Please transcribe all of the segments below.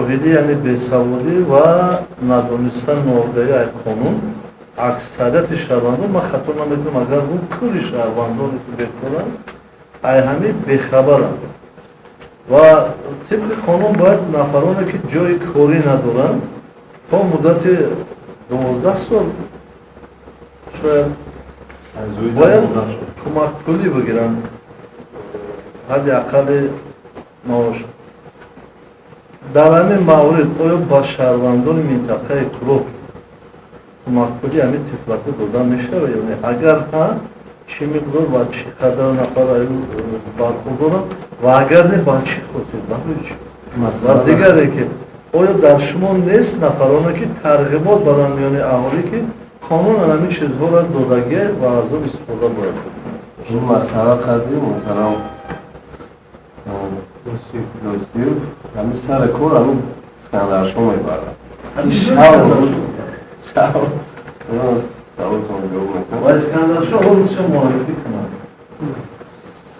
جاهلی یعنی بیسوادی و ندانستن واقعی قانون اکثریت شهروندان ما خطا نمیکنم اگر اون کل شهروندانی که بکنن ای همه بخبرن و طبق قانون باید نفرانی که جای کاری ندارن تا مدت 12 سال شاید باید کمک پولی بگیرن حداقل معاش. در همین مورد آیا با شهروندان منطقه کرد کمک پولی همین طفلت داده میشه یا نه؟ اگر ها چی مقدار و چقدر نفر برخوردارن و اگر نه با چی خاطر و دیگره که آیا در شما نیست نفرانی که ترغیبات بدن میان اهالی که قانون همین چیزها را دادگی و از آن استفاده باید کنید؟ این مسئله قدیم محترم دوستیو همین سر کار همین اسکندرشاه میبرن و اسکندرشاه رو چه معرفی کنند؟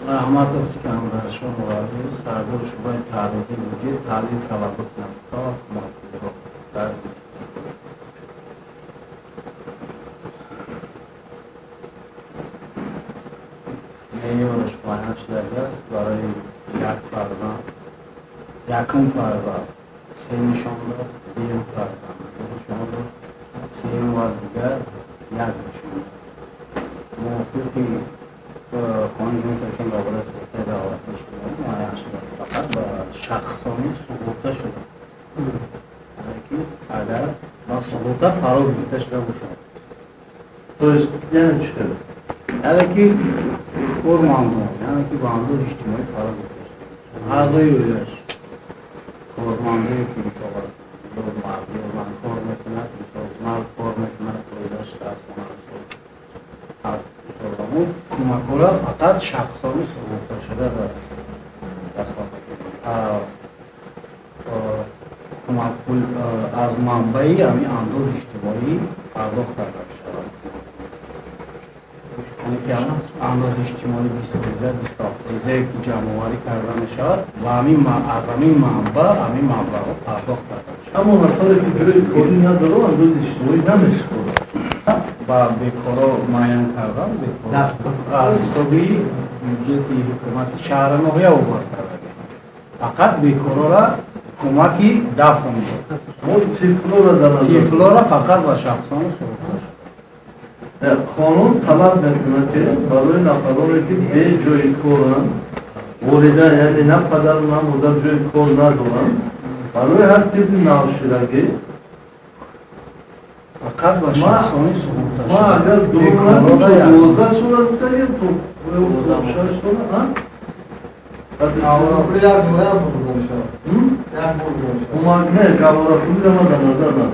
رحمت اسکندرشاه معرفی سردار شورای تعریفی وجود تعلیم توقف نمی‌کرد معرفی رو در میلیونش پایانش داده است برای یک فرزند یکم فرزند سه نشان داد دیم فرزند دو نشان داد سیم و دیگر یک نشان داد موافقی قانون ترکیم رابطه سلطه دعوت اجتماعی معین شده فقط با شخصانی سقوطه شده که اگر با سقوطه فرا گرفته شده باشد تویست یعنی چه؟ یعنی که کورماندون یعنی که باندون اجتماعی فرا گرفته شده اعضای اویش کورماندون که میتواند دور مردی و من کار میکند مرد کار میکند تویدش دست کنند کمک‌ها فقط شخصانی سقوطه شده دارد کمک پول از منبعی همین اندوز اجتماعی پرداخت کرده شود یعنی که اندوز اجتماعی 27 که جمع‌آوری کرده میشود و از همین منبع همین مبلغ پرداخت کرده شود. اما نفری که جای کاری نداره اندوز اجتماعی نمی‌سپارد با بیکارا معین کردن بیکارا حسابی بودجه حکومت شهر نوی آورد کرده فقط بیکارا را کمکی دفع می‌داد ما تیفلو را فقط با شخصان سقوطه شد. قانون طلب میکنه که برای نفرانی که به جای کارن والدین یعنی نه پدر نه مادر جای کار ندارن برای هر تیپ ناشرگی فقط با شخصانی سقوطه شد. ما اگر دوران تو 12 صورت داریم تو 6 صورت کمک نه کاملا پول ما در نظر ندارم